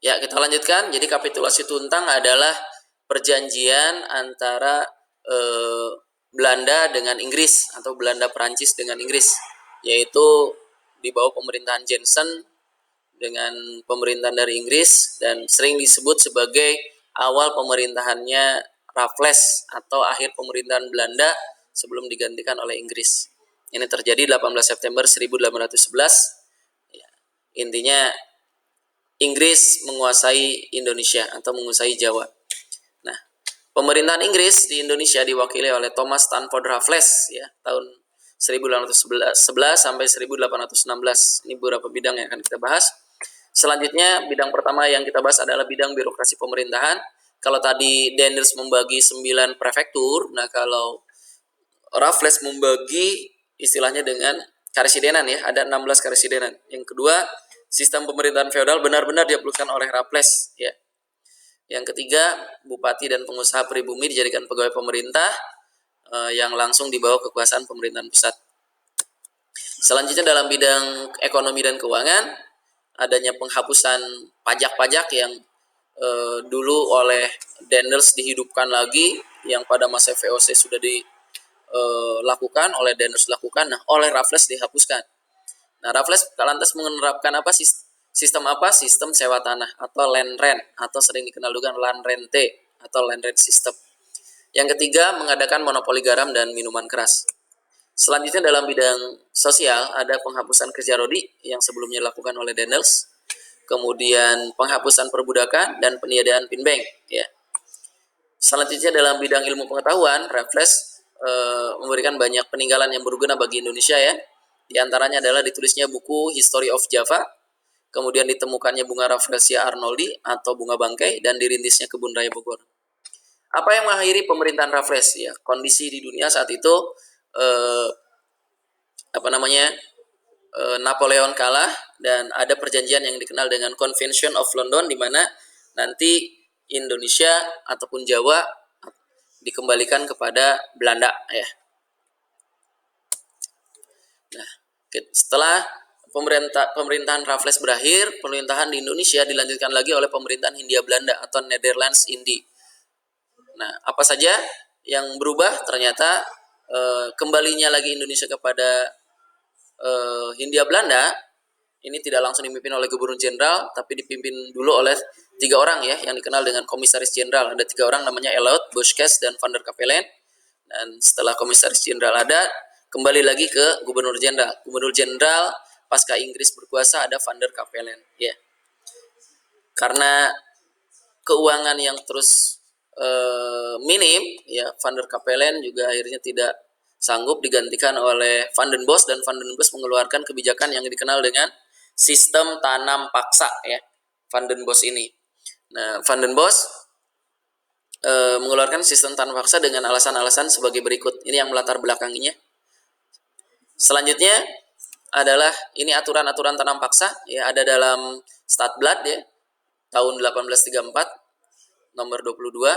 Ya, kita lanjutkan. Jadi kapitulasi Tuntang adalah perjanjian antara Belanda dengan Inggris atau Belanda Perancis dengan Inggris, yaitu di bawah pemerintahan Jensen dengan pemerintahan dari Inggris, dan sering disebut sebagai awal pemerintahannya Raffles atau akhir pemerintahan Belanda sebelum digantikan oleh Inggris. Ini terjadi 18 September 1811. Ya, intinya Inggris menguasai Indonesia atau menguasai Jawa. Nah, pemerintahan Inggris di Indonesia diwakili oleh Thomas Stamford Raffles ya, tahun 1811 sampai 1816. Ini beberapa bidang yang akan kita bahas. Selanjutnya, bidang pertama yang kita bahas adalah bidang birokrasi pemerintahan. Kalau tadi Daniels membagi 9 prefektur, nah kalau Raffles membagi istilahnya dengan karesidenan ya, ada 16 karesidenan. Yang kedua, sistem pemerintahan feodal benar-benar diaplikasikan oleh Raffles ya. Yang ketiga, bupati dan pengusaha pribumi dijadikan pegawai pemerintah yang langsung di bawah kekuasaan pemerintahan pusat. Selanjutnya dalam bidang ekonomi dan keuangan, adanya penghapusan pajak-pajak yang dulu oleh Daniels dihidupkan lagi, yang pada masa VOC sudah dilakukan oleh Daniels lakukan, nah oleh Raffles dihapuskan. Nah, Raffles lantas menerapkan apa? Sistem apa? Sistem sewa tanah atau land rent, atau sering dikenal juga land rente atau land rent system. Yang ketiga, mengadakan monopoli garam dan minuman keras. Selanjutnya dalam bidang sosial ada penghapusan kerja rodi yang sebelumnya dilakukan oleh Daniels, kemudian penghapusan perbudakan dan peniadaan pinbank ya. Selanjutnya dalam bidang ilmu pengetahuan, Raffles memberikan banyak peninggalan yang berguna bagi Indonesia ya. Di antaranya adalah ditulisnya buku History of Java, kemudian ditemukannya bunga Rafflesia arnoldi atau bunga bangkai, dan dirintisnya kebun raya Bogor. Apa yang mengakhiri pemerintahan Raffles ya? Kondisi di dunia saat itu Napoleon kalah, dan ada perjanjian yang dikenal dengan Convention of London, di mana nanti Indonesia ataupun Jawa dikembalikan kepada Belanda ya. Nah, setelah pemerintahan Raffles berakhir, pemerintahan di Indonesia dilanjutkan lagi oleh pemerintahan Hindia Belanda atau Netherlands Indie. Nah, apa saja yang berubah? Ternyata kembalinya lagi Indonesia kepada Hindia Belanda ini tidak langsung dipimpin oleh Gubernur Jenderal, tapi dipimpin dulu oleh 3 orang ya, yang dikenal dengan Komisaris Jenderal. Ada 3 orang, namanya Elliot, Boschkes, dan Van der Capellen. Dan setelah Komisaris Jenderal ada, kembali lagi ke Gubernur Jenderal. Gubernur Jenderal pasca Inggris berkuasa ada Van der Capellen ya. Karena keuangan yang terus minim ya, Van der Capellen juga akhirnya tidak sanggup, digantikan oleh Van den Bosch, dan Van den Bosch mengeluarkan kebijakan yang dikenal dengan sistem tanam paksa ya, Van den Bosch ini. Nah, Van den Bosch mengeluarkan sistem tanam paksa dengan alasan-alasan sebagai berikut. Ini yang melatar belakanginya. Selanjutnya adalah ini aturan-aturan tanam paksa ya, ada dalam Stadblad ya, tahun 1834 nomor 22.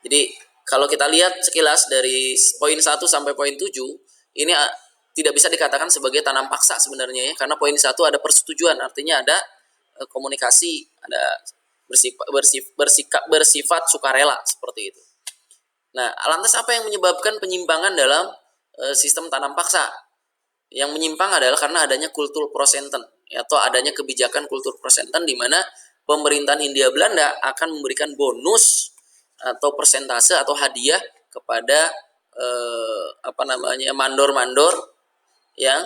Jadi kalau kita lihat sekilas dari poin 1 sampai poin 7, ini tidak bisa dikatakan sebagai tanam paksa sebenarnya ya, karena poin 1 ada persetujuan, artinya ada komunikasi, ada bersifat sukarela seperti itu. Nah, lantas apa yang menyebabkan penyimpangan dalam sistem tanam paksa? Yang menyimpang adalah karena adanya kultur prosenten atau adanya kebijakan kultur prosenten, di mana pemerintahan Hindia Belanda akan memberikan bonus atau persentase atau hadiah kepada mandor-mandor yang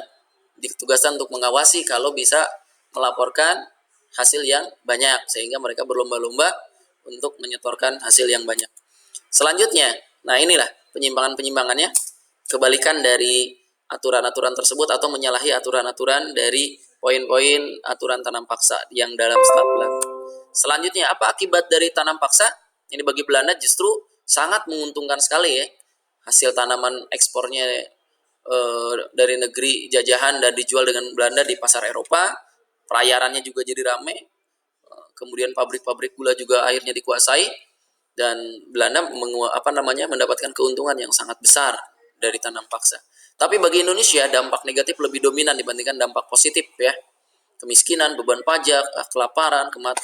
ditugaskan untuk mengawasi kalau bisa melaporkan hasil yang banyak, sehingga mereka berlomba-lomba untuk menyetorkan hasil yang banyak. Selanjutnya, nah inilah penyimpangan-penyimpangannya, kebalikan dari aturan-aturan tersebut atau menyalahi aturan-aturan dari poin-poin aturan tanam paksa yang dalam Stadblad. Selanjutnya, apa akibat dari tanam paksa? Ini bagi Belanda justru sangat menguntungkan sekali ya. Hasil tanaman ekspornya dari negeri jajahan dan dijual dengan Belanda di pasar Eropa. Pelayarannya juga jadi ramai. Kemudian pabrik-pabrik gula juga akhirnya dikuasai, dan Belanda mendapatkan keuntungan yang sangat besar dari tanam paksa. Tapi bagi Indonesia dampak negatif lebih dominan dibandingkan dampak positif ya. Kemiskinan, beban pajak, kelaparan, kematian.